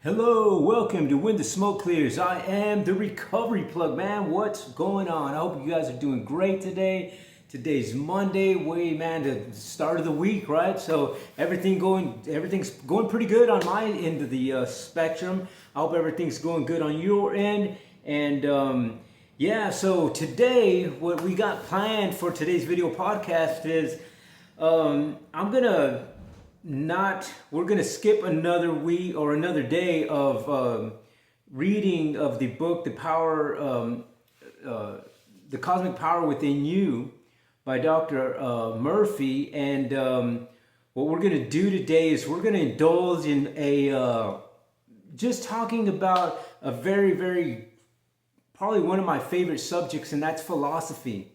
Hello, welcome to When the Smoke Clears. I am the recovery plug, man. What's going on? I hope you guys are doing great today. Today's Monday, the start of the week, right? So everything's going pretty good on my end of the spectrum. I hope everything's going good on your end. And so today, what we got planned for today's video podcast is I'm gonna not we're going to skip another week or another day of reading of the book the cosmic power within you by Dr. Murphy. And what we're going to do today is we're going to indulge in a just talking about a very probably one of my favorite subjects, and that's philosophy.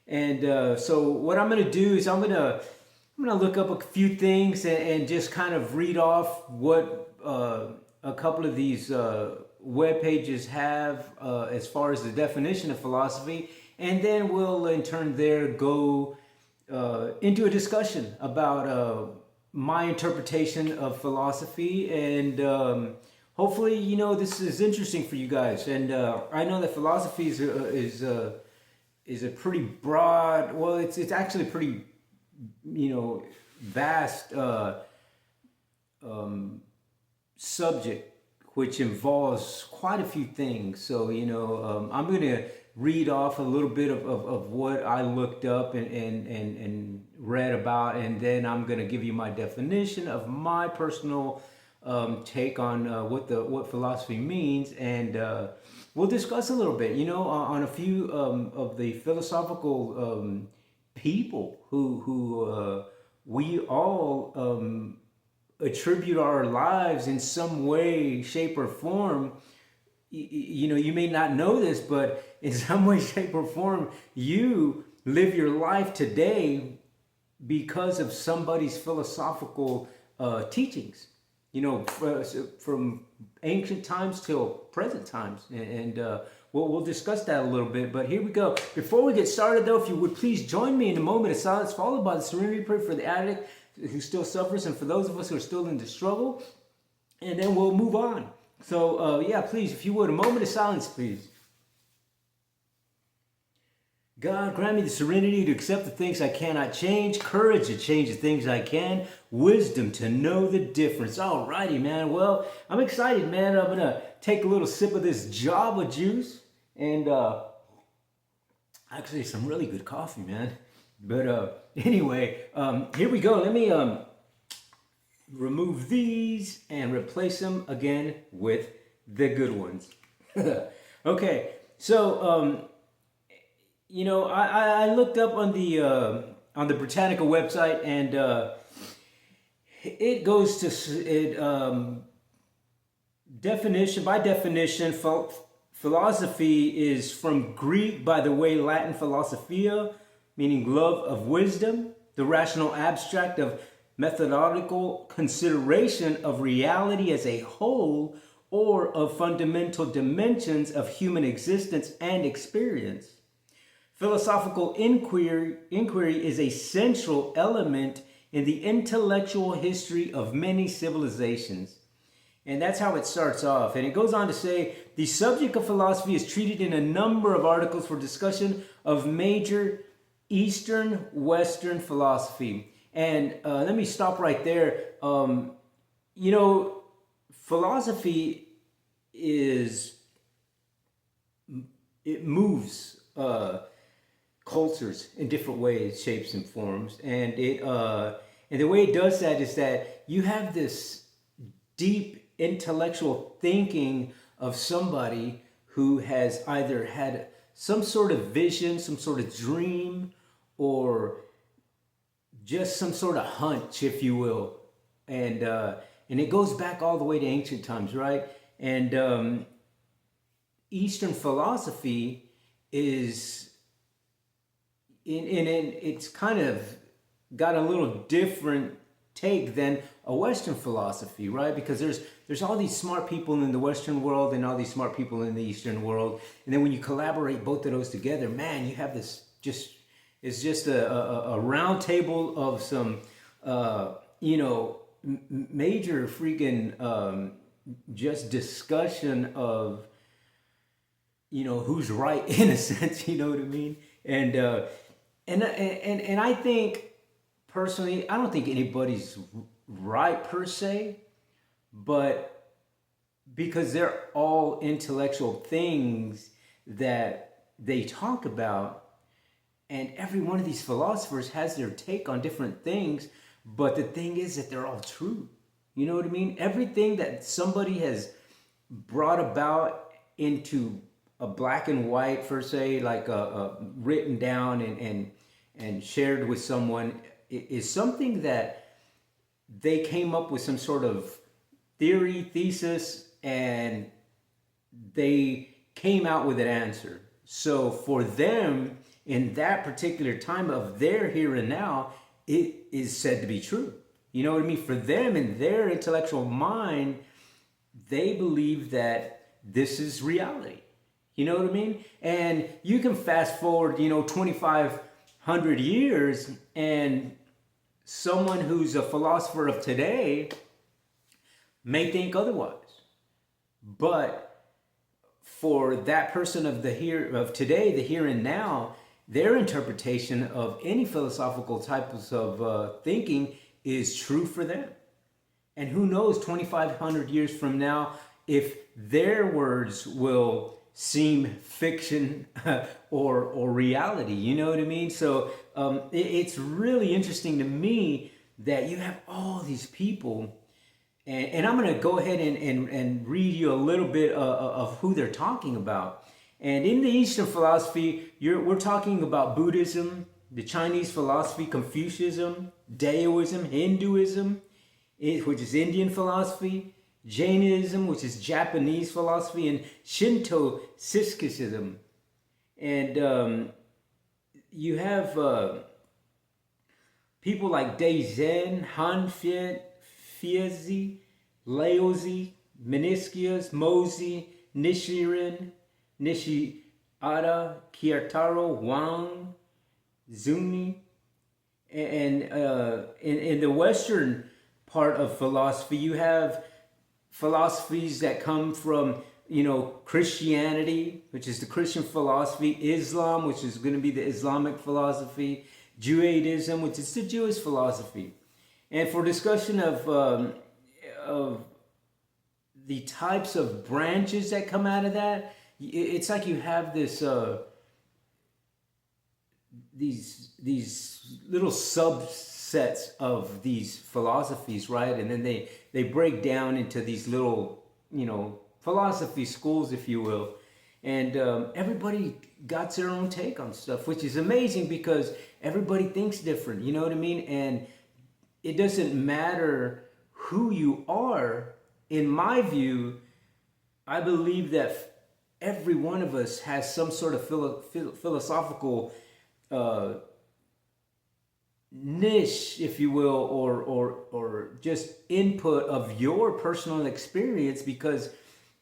And so what I'm going to do is I'm going to look up a few things and just kind of read off what a couple of these web pages have as far as the definition of philosophy, and then we'll in turn there go into a discussion about my interpretation of philosophy. And hopefully, this is interesting for you guys. And I know that philosophy is a pretty broad. Well, it's actually pretty vast subject, which involves quite a few things. So I'm going to read off a little bit of what I looked up and read about, and then I'm going to give you my definition of my personal take on what philosophy means. And we'll discuss a little bit on a few of the philosophical people who we all attribute our lives in some way, shape, or form. You may not know this, but in some way, shape, or form, you live your life today because of somebody's philosophical teachings. From ancient times till present times, and we'll discuss that a little bit. But here we go. Before we get started, though, if you would please join me in a moment of silence, followed by the serenity prayer for the addict who still suffers, and for those of us who are still in the struggle, and then we'll move on. So, please, if you would, a moment of silence, please. God, grant me the serenity to accept the things I cannot change, courage to change the things I can, wisdom to know the difference. Alrighty, man. Well, I'm excited, man. I'm going to take a little sip of this Java juice. And actually, some really good coffee, man. But anyway, here we go. Let me remove these and replace them again with the good ones. Okay, so... I looked up on the Britannica website, and it goes to definition by definition. Philosophy is from Greek, by the way, Latin philosophia, meaning love of wisdom, the rational abstract of methodical consideration of reality as a whole, or of fundamental dimensions of human existence and experience. Philosophical inquiry is a central element in the intellectual history of many civilizations. And that's how it starts off. And it goes on to say, the subject of philosophy is treated in a number of articles for discussion of major Eastern, Western philosophy. And let me stop right there. Philosophy it moves cultures in different ways, shapes, and forms, and the way it does that is that you have this deep intellectual thinking of somebody who has either had some sort of vision, some sort of dream, or just some sort of hunch, if you will, and it goes back all the way to ancient times, right? And Eastern philosophy is it's kind of got a little different take than a Western philosophy, right? Because there's all these smart people in the Western world and all these smart people in the Eastern world, and then when you collaborate both of those together, man, you have this it's just a round table of some major freaking just discussion of, who's right in a sense, you know what I mean? And I think personally, I don't think anybody's right per se, but because they're all intellectual things that they talk about, and every one of these philosophers has their take on different things, but the thing is that they're all true. You know what I mean? Everything that somebody has brought about into a black and white, per se, like written down and shared with someone, is something that they came up with some sort of theory, thesis, and they came out with an answer. So for them, in that particular time of their here and now, it is said to be true. You know what I mean? For them, in their intellectual mind, they believe that this is reality. You know what I mean? And you can fast forward, 2,500 years, and someone who's a philosopher of today may think otherwise. But for that person of today, the here and now, their interpretation of any philosophical types of thinking is true for them. And who knows, 2,500 years from now, if their words will seem fiction or reality. You know what I mean? So it's really interesting to me that you have all these people. And I'm going to go ahead and read you a little bit of who they're talking about. And in the Eastern philosophy, we're talking about Buddhism, the Chinese philosophy, Confucianism, Taoism, Hinduism, which is Indian philosophy, Jainism, which is Japanese philosophy, and Shinto Sikhism. And you have people like Daisen, Hanfiet, Fiezi, Laozi, Meniscus, Mozi, Nishirin, Nishiada, Kiyotaro, Wang, Zuni. And in the Western part of philosophy, you have philosophies that come from, Christianity, which is the Christian philosophy, Islam, which is going to be the Islamic philosophy, Judaism, which is the Jewish philosophy. And for discussion of the types of branches that come out of that, it's like you have this these little subsets of these philosophies, right? And then they break down into these little, philosophy schools, if you will. And everybody got their own take on stuff, which is amazing because everybody thinks different, you know what I mean? And it doesn't matter who you are. In my view, I believe that every one of us has some sort of philosophical niche, if you will, or just input of your personal experience, because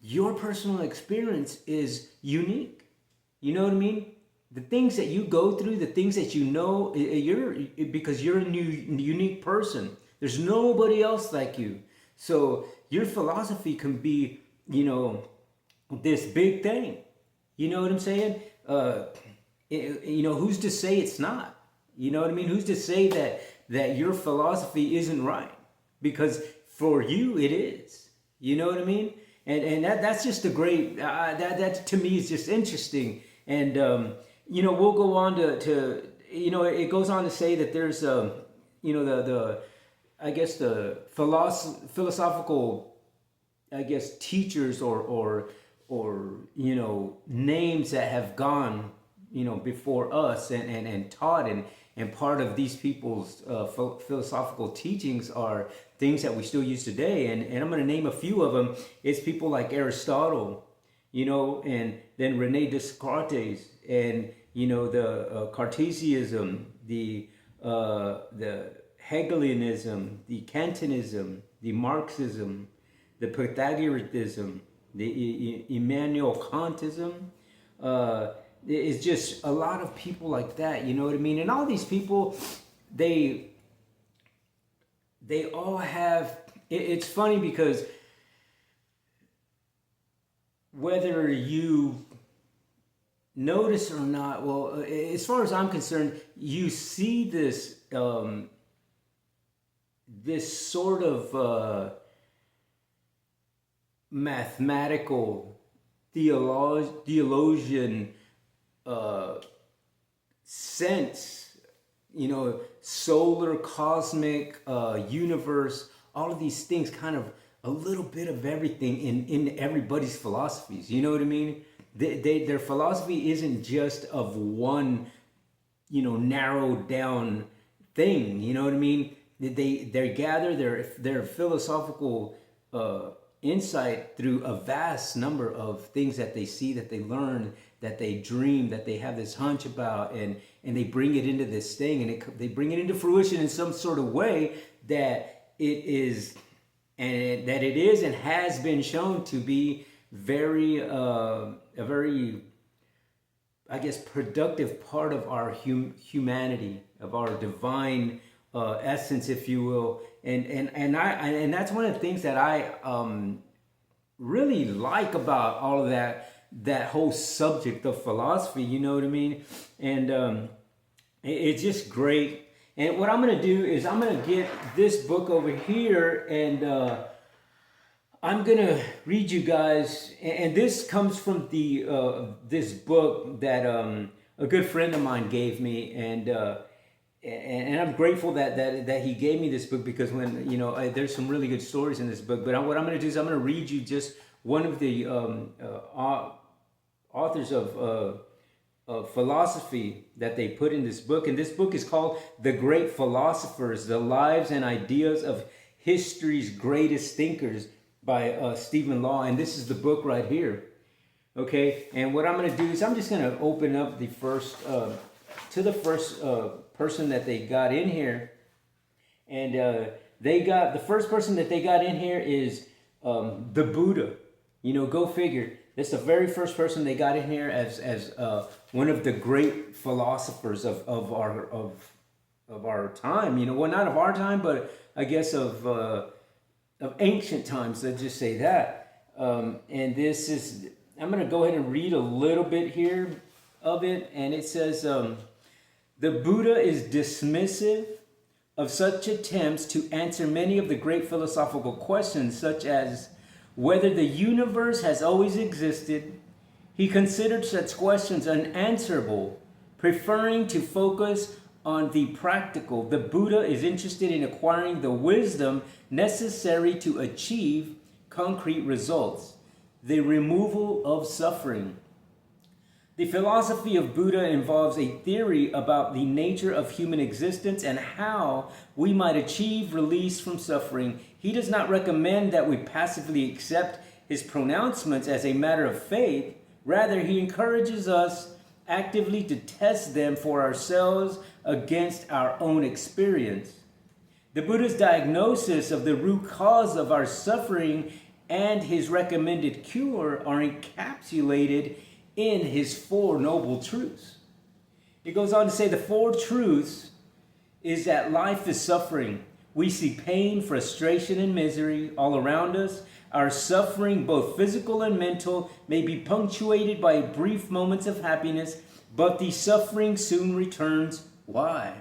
your personal experience is unique. You know what I mean? The things that you go through, the things that because you're a unique person. There's nobody else like you. So your philosophy can be, this big thing. You know what I'm saying? Who's to say it's not? You know what I mean? Who's to say that your philosophy isn't right? Because for you, it is. You know what I mean? And that's just a great, that to me is just interesting. And, we'll go on to it goes on to say that there's, I guess the philosophical, teachers or names that have gone, before us and taught, and part of these people's philosophical teachings are things that we still use today. And I'm going to name a few of them. It's people like Aristotle, and then Rene Descartes, and, the Cartesianism, the Hegelianism, the Kantianism, the Marxism, the Pythagoreanism, the Immanuel Kantism. It's just a lot of people like that, you know what I mean? And all these people, they all have, it's funny because whether you notice or not, well, as far as I'm concerned, you see this sort of mathematical theologian sense, solar, cosmic, universe, all of these things, kind of a little bit of everything in everybody's philosophies. You know what I mean? Their philosophy isn't just of one, narrowed down thing. You know what I mean? They gather their philosophical insight through a vast number of things that they see, that they learn, that they dream, that they have this hunch about, and they bring it into this thing, and they bring it into fruition in some sort of way that it is and has been shown to be a very, I guess, productive part of our humanity, of our divine essence, if you will, and that's one of the things that I really like about all of that whole subject of philosophy. You know what I mean? And it's just great. And what I'm going to do is I'm going to get this book over here, and I'm going to read you guys. And this comes from this book that a good friend of mine gave me, and I'm grateful that he gave me this book, because when there's some really good stories in this book. But what I'm going to do is I'm going to read you just one of the authors of philosophy that they put in this book. And this book is called The Great Philosophers, The Lives and Ideas of History's Greatest Thinkers by Stephen Law. And this is the book right here. Okay, and what I'm going to do is I'm just going to open up the first person that they got in here. And the first person that they got in here is the Buddha. Go figure. That's the very first person they got in here as one of the great philosophers of our time. Well, not of our time, but I guess of ancient times. Let's just say that. And this is, I'm going to go ahead and read a little bit here of it, and it says, the Buddha is dismissive of such attempts to answer many of the great philosophical questions, such as whether the universe has always existed. He considered such questions unanswerable, preferring to focus on the practical. The Buddha is interested in acquiring the wisdom necessary to achieve concrete results, the removal of suffering. The philosophy of Buddha involves a theory about the nature of human existence and how we might achieve release from suffering. He does not recommend that we passively accept his pronouncements as a matter of faith. Rather, he encourages us actively to test them for ourselves against our own experience. The Buddha's diagnosis of the root cause of our suffering and his recommended cure are encapsulated in his Four Noble Truths. It goes on to say the Four Truths is that life is suffering. We see pain, frustration, and misery all around us. Our suffering, both physical and mental, may be punctuated by brief moments of happiness, but the suffering soon returns. Why?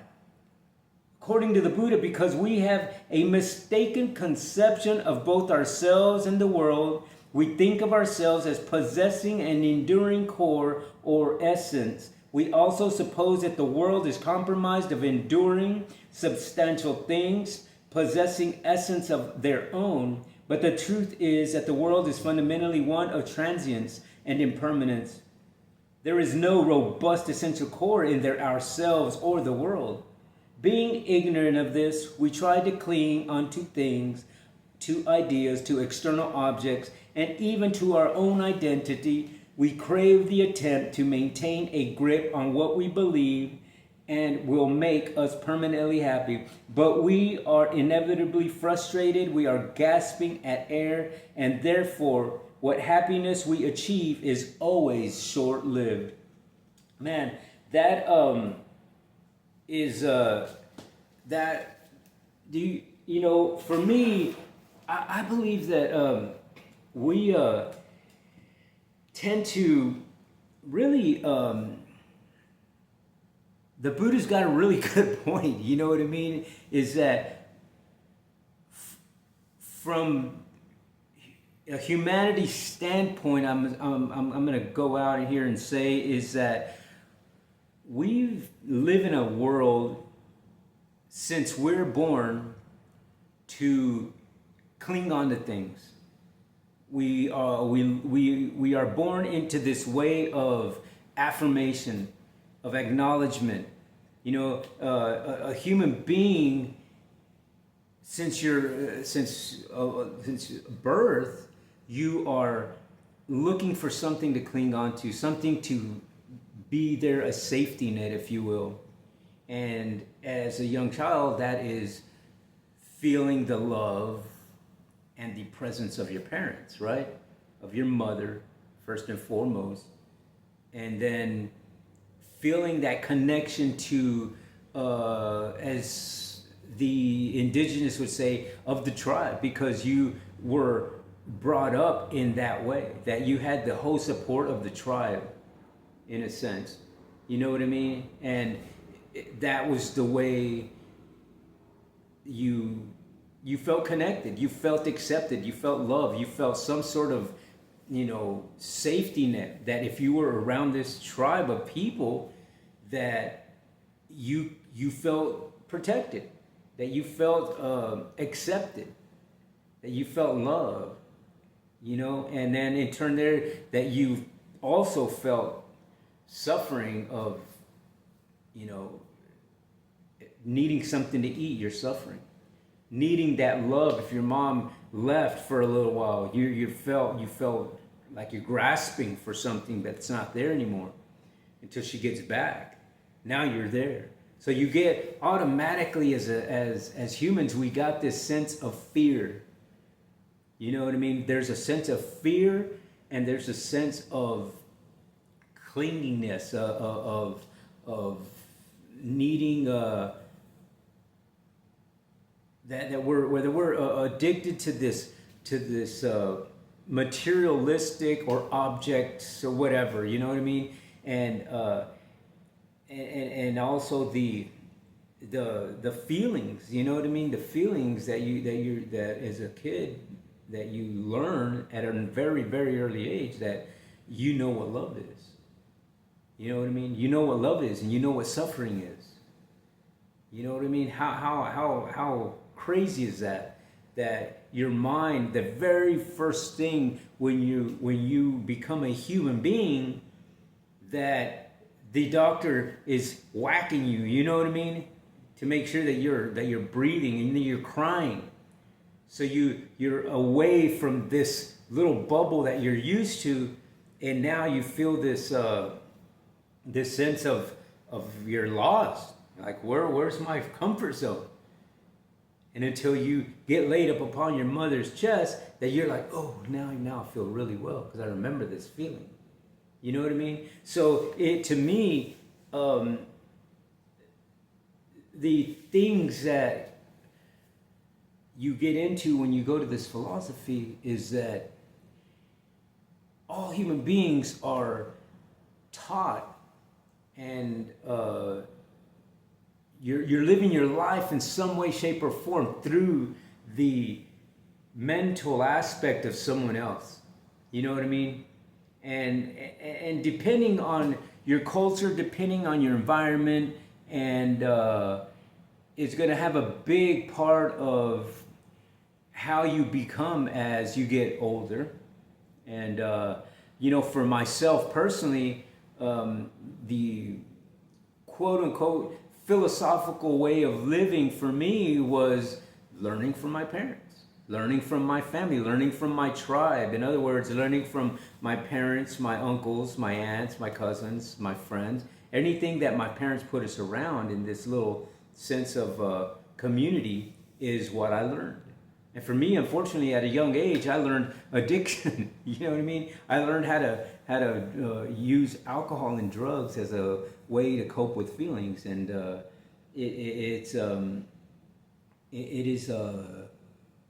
According to the Buddha, because we have a mistaken conception of both ourselves and the world. We think of ourselves as possessing an enduring core or essence. We also suppose that the world is comprised of enduring, substantial things, possessing essence of their own. But the truth is that the world is fundamentally one of transience and impermanence. There is no robust essential core in there ourselves or the world. Being ignorant of this, we try to cling onto things, to ideas, to external objects, and even to our own identity. We crave the attempt to maintain a grip on what we believe and will make us permanently happy. But we are inevitably frustrated. We are gasping at air, and therefore, what happiness we achieve is always short-lived. Man, that is that. For me, I believe that we tend to really, the Buddha's got a really good point. You know what I mean? Is that from a humanity standpoint, I'm going to go out here and say is that we live in a world since we're born to cling on to things. We are born into this way of affirmation, of acknowledgement. You know, a human being, since birth, you are looking for something to cling on to, something to be there, a safety net, if you will. And as a young child, that is feeling the love and the presence of your parents, right? Of your mother, first and foremost. And then feeling that connection to, as the indigenous would say, of the tribe, because you were brought up in that way, that you had the whole support of the tribe, in a sense. You know what I mean? And that was the way you felt connected, you felt accepted, you felt loved, you felt some sort of, you know, safety net, that if you were around this tribe of people, that you felt protected, that you felt accepted, that you felt love, you know. And then in turn there, that you also felt suffering of, you know, needing something to eat, you're suffering, needing that love. If your mom left for a little while, you felt like you're grasping for something that's not there anymore until she gets back. Now you're there. So you get automatically, as humans, we got this sense of fear. You know what I mean? There's a sense of fear, and there's a sense of clinginess, of needing that we're addicted to this materialistic or objects or whatever. You know what I mean? And also the feelings. You know what I mean? The feelings that as a kid, that you learn at a very, very early age, that you know what love is. You know what I mean? You know what love is, and you know what suffering is. You know what I mean? How crazy is that? That your mind, the very first thing when you become a human being, that the doctor is whacking you. You know what I mean? To make sure that you're breathing and that you're crying. So you're away from this little bubble that you're used to, and now you feel this this sense of you're lost. Like, where's my comfort zone? And until you get laid up upon your mother's chest, that you're like, oh, now I feel really well because I remember this feeling. You know what I mean? So to me, the things that you get into when you go to this philosophy is that all human beings are taught, and you're living your life in some way, shape, or form through the mental aspect of someone else. You know what I mean? And depending on your culture, depending on your environment, and it's going to have a big part of how you become as you get older. And you know, for myself personally, the quote unquote philosophical way of living for me was learning from my parents, learning from my family, learning from my tribe. In other words, learning from my parents, my uncles, my aunts, my cousins, my friends, anything that my parents put us around in this little sense of community is what I learned. And for me, unfortunately, at a young age, I learned addiction. You know what I mean? I learned how to use alcohol and drugs as a way to cope with feelings, and it is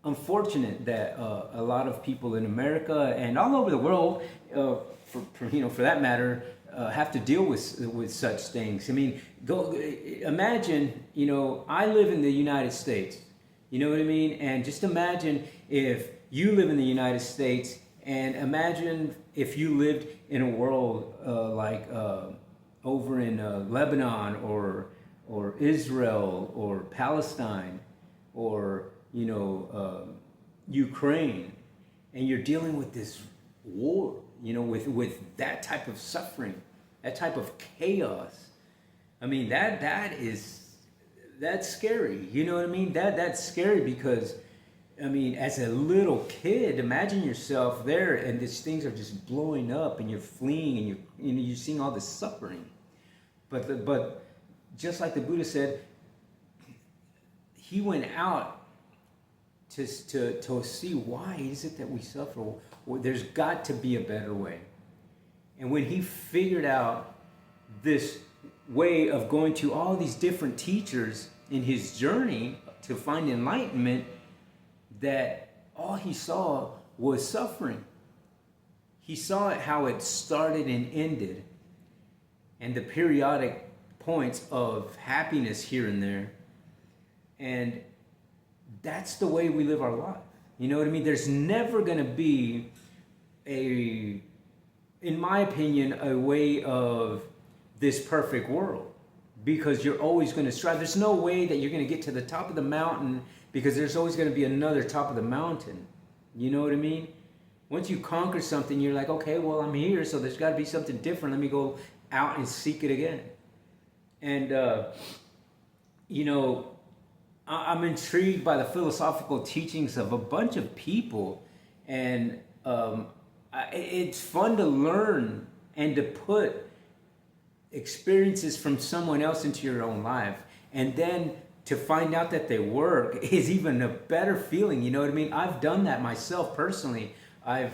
unfortunate that a lot of people in America and all over the world, for that matter, have to deal with such things. I mean, go imagine. I live in the United States. You know what I mean? And just imagine if you live in the United States, and imagine if you lived in a world like over in Lebanon or Israel or Palestine or Ukraine, and you're dealing with this war, with that type of suffering, that type of chaos. I mean, that's scary. You know what I mean? That's scary because, I mean, as a little kid, imagine yourself there, and these things are just blowing up, and you're fleeing, and you're seeing all this suffering. But just like the Buddha said, he went out to see why is it that we suffer. Well, there's got to be a better way. And when he figured out this way of going to all these different teachers in his journey to find enlightenment, that all he saw was suffering. He saw it how it started and ended, and the periodic points of happiness here and there. And that's the way we live our life. You know what I mean? There's never going to be in my opinion, a way of this perfect world, because you're always going to strive. There's no way that you're going to get to the top of the mountain, because there's always going to be another top of the mountain. You know what I mean? Once you conquer something, you're like, okay, well, I'm here, so there's got to be something different. Let me go out and seek it again. And, I'm intrigued by the philosophical teachings of a bunch of people, and it's fun to learn and to put experiences from someone else into your own life, and then to find out that they work is even a better feeling. You know what I mean? I've done that myself personally. I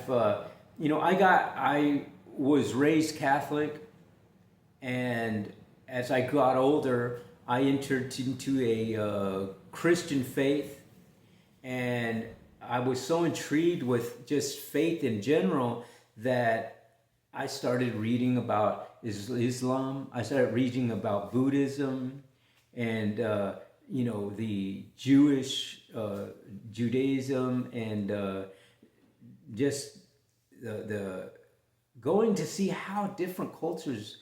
was raised Catholic, and as I got older, I entered into a Christian faith, and I was so intrigued with just faith in general that I started reading about Islam. I started reading about Buddhism, and the Jewish Judaism, and just the going to see how different cultures,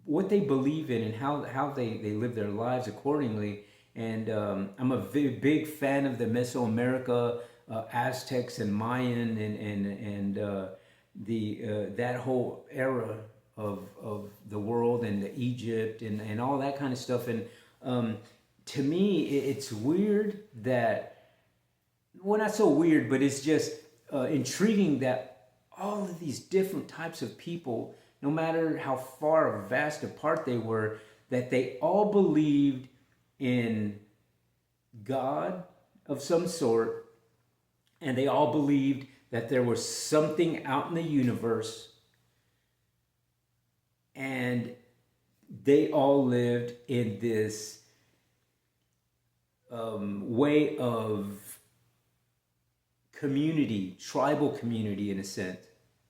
what they believe in, and how they live their lives accordingly. And I'm a big fan of the Mesoamerica, Aztecs and Mayan, and that whole era of the world, and the Egypt, and all that kind of stuff. And to me, it's weird that, well, not so weird, but it's just intriguing that all of these different types of people, no matter how far or vast apart they were, that they all believed in God of some sort, and they all believed that there was something out in the universe, and they all lived in this way of community, tribal community in a sense.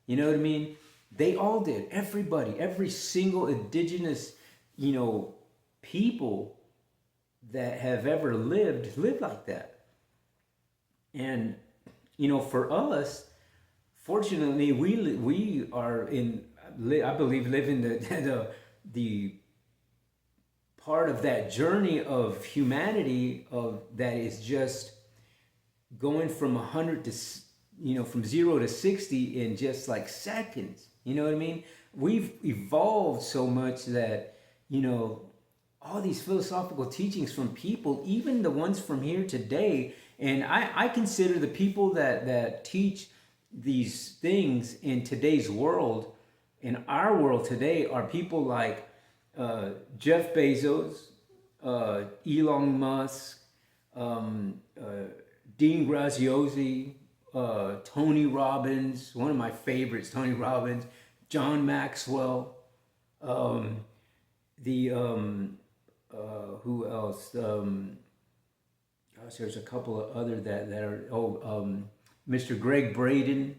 You know what I mean? They all did. Everybody, every single indigenous, people that have ever lived like that. And for us, fortunately, we are I believe, living the part of that journey of humanity that is just going from 100 to from 0 to 60 in just like seconds. You know what I mean? We've evolved so much that all these philosophical teachings from people, even the ones from here today, and I consider the people that teach these things in today's world, in our world today, are people like Jeff Bezos, Elon Musk, Dean Graziosi, Tony Robbins, one of my favorites, Tony Robbins, John Maxwell, who else? gosh, there's a couple of other that are, Mr. Greg Braden.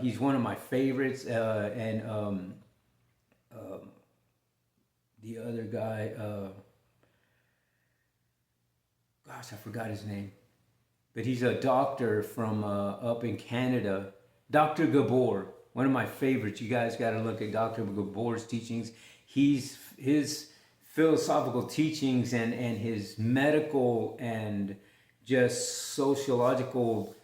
He's one of my favorites. And the other guy, gosh, I forgot his name. But he's a doctor from up in Canada. Dr. Gabor, one of my favorites. You guys got to look at Dr. Gabor's teachings. His philosophical teachings and his medical and just sociological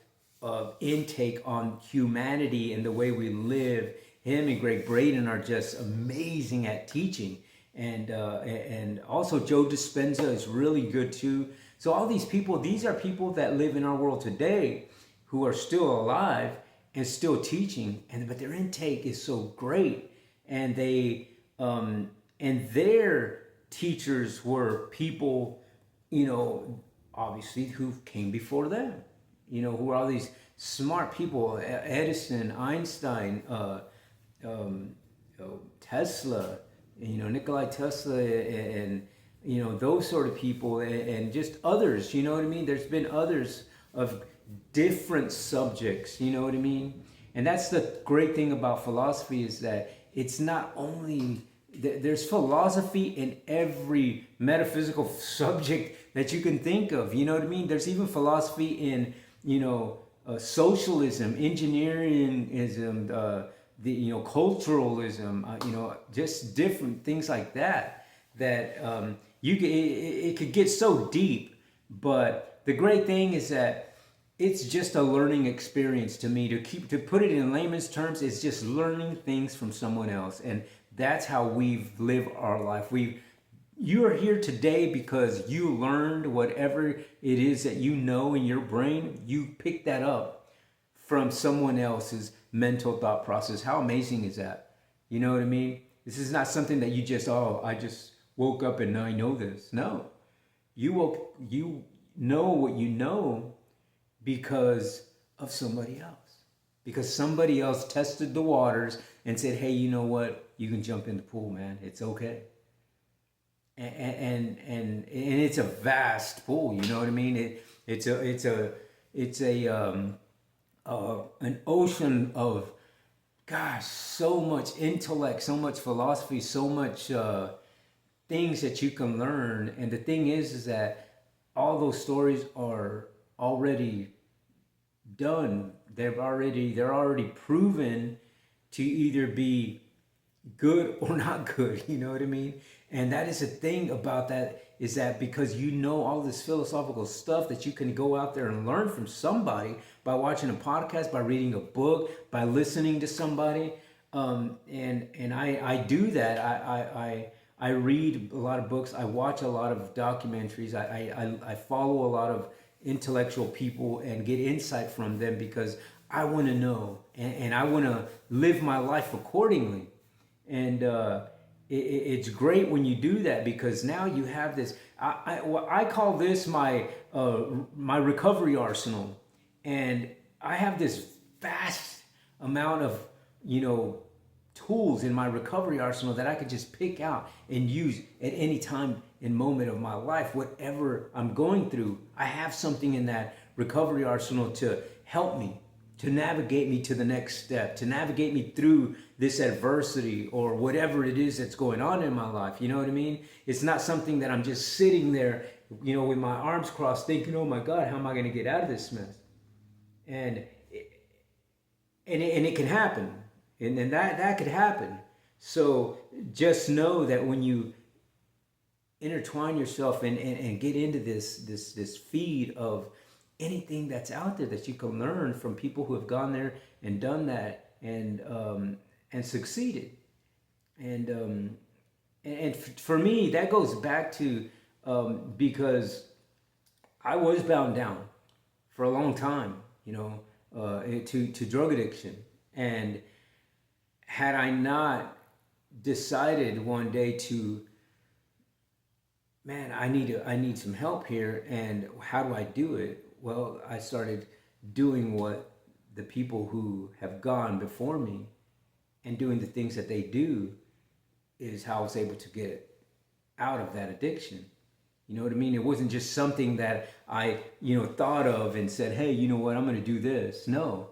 intake on humanity and the way we live. Him and Greg Braden are just amazing at teaching, and also Joe Dispenza is really good too. So all these people, these are people that live in our world today, who are still alive and still teaching, but their intake is so great, and and their teachers were people, obviously who came before them, who are all these smart people, Edison, Einstein, Tesla, Nikolai Tesla, and those sort of people, and just others. You know what I mean? There's been others of different subjects. You know what I mean? And that's the great thing about philosophy, is that it's not only there's philosophy in every metaphysical subject that you can think of. You know what I mean? There's even philosophy in socialism, engineeringism, the culturalism, just different things like that. That it could get so deep, but the great thing is that it's just a learning experience to me. To put it in layman's terms, it's just learning things from someone else, and that's how we've lived our life. You are here today because you learned whatever it is that you know in your brain. You picked that up from someone else's mental thought process. How amazing is that? You know what I mean? This is not something that you just, I just woke up and now I know this. No, you know what you know because of somebody else. Because somebody else tested the waters and said, hey, you know what? You can jump in the pool, man. It's okay. And it's a vast pool. You know what I mean? It's an ocean of, gosh, so much intellect, so much philosophy, so much things that you can learn. And the thing is that all those stories are already done. They're already proven to either be good or not good. You know what I mean? And that is the thing about that, is that because you know all this philosophical stuff, that you can go out there and learn from somebody by watching a podcast, by reading a book, by listening to somebody. And I do that. I read a lot of books. I watch a lot of documentaries. I follow a lot of intellectual people and get insight from them, because I want to know, and I want to live my life accordingly. And it's great when you do that, because now you have this. I call this my recovery arsenal, and I have this vast amount of tools in my recovery arsenal that I could just pick out and use at any time and moment of my life. Whatever I'm going through, I have something in that recovery arsenal to help me, to navigate me to the next step, to navigate me through this adversity or whatever it is that's going on in my life. You know what I mean? It's not something that I'm just sitting there, with my arms crossed, thinking, oh my God, how am I going to get out of this mess? And it can happen. And that could happen. So just know that when you intertwine yourself and get into this feed of anything that's out there that you can learn from people who have gone there and done that and succeeded. And for me, that goes back to because I was bound down for a long time, to drug addiction. And had I not decided one day to, man, I need some help here, and how do I do it? Well, I started doing what the people who have gone before me and doing the things that they do is how I was able to get out of that addiction. You know what I mean? It wasn't just something that I, thought of and said, hey, you know what, I'm going to do this. No,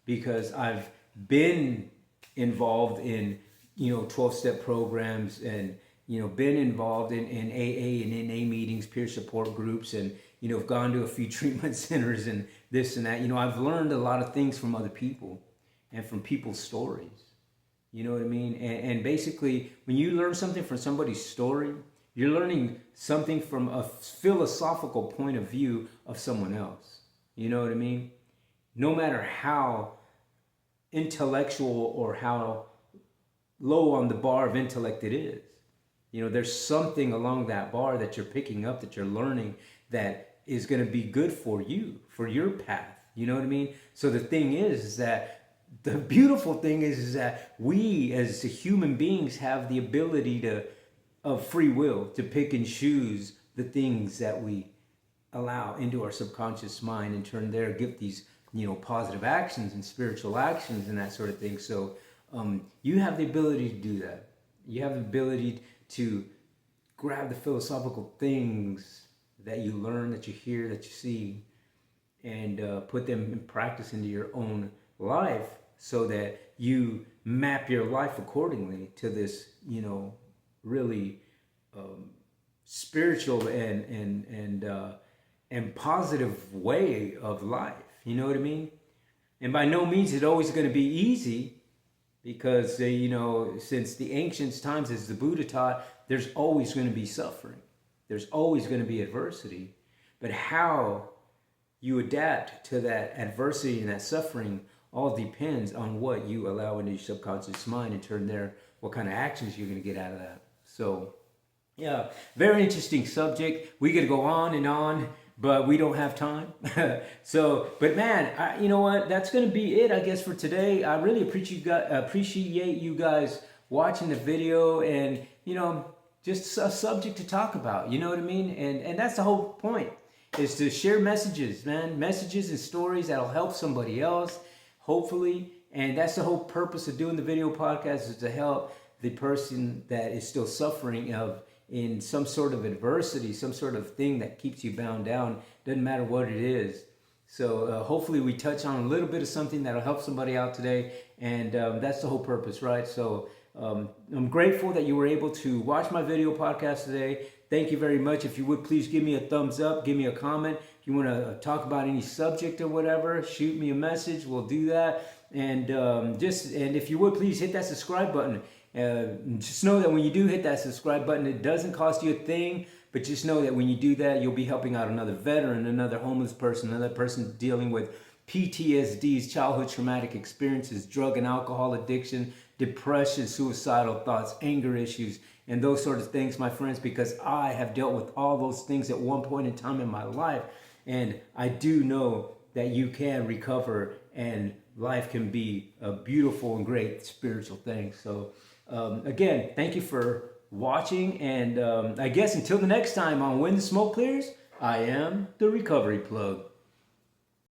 because I've been involved in, 12-step programs and, been involved in AA and NA meetings, peer support groups, and, I've gone to a few treatment centers and this and that. I've learned a lot of things from other people and from people's stories. You know what I mean? And basically, when you learn something from somebody's story, you're learning something from a philosophical point of view of someone else. You know what I mean? No matter how intellectual or how low on the bar of intellect it is, there's something along that bar that you're picking up, that you're learning, that is going to be good for you, for your path. You know what I mean? So the thing is that the beautiful thing is that we as human beings have the ability of free will to pick and choose the things that we allow into our subconscious mind and turn there, give these, positive actions and spiritual actions and that sort of thing. So you have the ability to do that. You have the ability to grab the philosophical things that you learn, that you hear, that you see, and put them in practice into your own life so that you map your life accordingly to this, really spiritual and positive way of life. You know what I mean? And by no means is it always going to be easy, because since the ancient times, as the Buddha taught, there's always going to be suffering. There's always going to be adversity. But how you adapt to that adversity and that suffering all depends on what you allow into your subconscious mind, and turn there, what kind of actions you're going to get out of that. So, yeah, very interesting subject. We could go on and on, but we don't have time. But man, you know what? That's going to be it, I guess, for today. I really appreciate you guys watching the video, and, just a subject to talk about. You know what I mean? And that's the whole point, is to share messages, man. Messages and stories that'll help somebody else, hopefully. And that's the whole purpose of doing the video podcast, is to help the person that is still suffering in some sort of adversity, some sort of thing that keeps you bound down. Doesn't matter what it is. So hopefully we touch on a little bit of something that'll help somebody out today. And that's the whole purpose, right? So I'm grateful that you were able to watch my video podcast today. Thank you very much. If you would please give me a thumbs up, give me a comment. If you want to talk about any subject or whatever, shoot me a message. We'll do that. And and if you would please hit that subscribe button. Just know that when you do hit that subscribe button, it doesn't cost you a thing. But just know that when you do that, you'll be helping out another veteran, another homeless person, another person dealing with PTSDs, childhood traumatic experiences, drug and alcohol addiction, depression, suicidal thoughts, anger issues, and those sort of things, my friends, because I have dealt with all those things at one point in time in my life. And I do know that you can recover, and life can be a beautiful and great spiritual thing. So again, thank you for watching. And I guess until the next time on When the Smoke Clears, I am the Recovery Plug.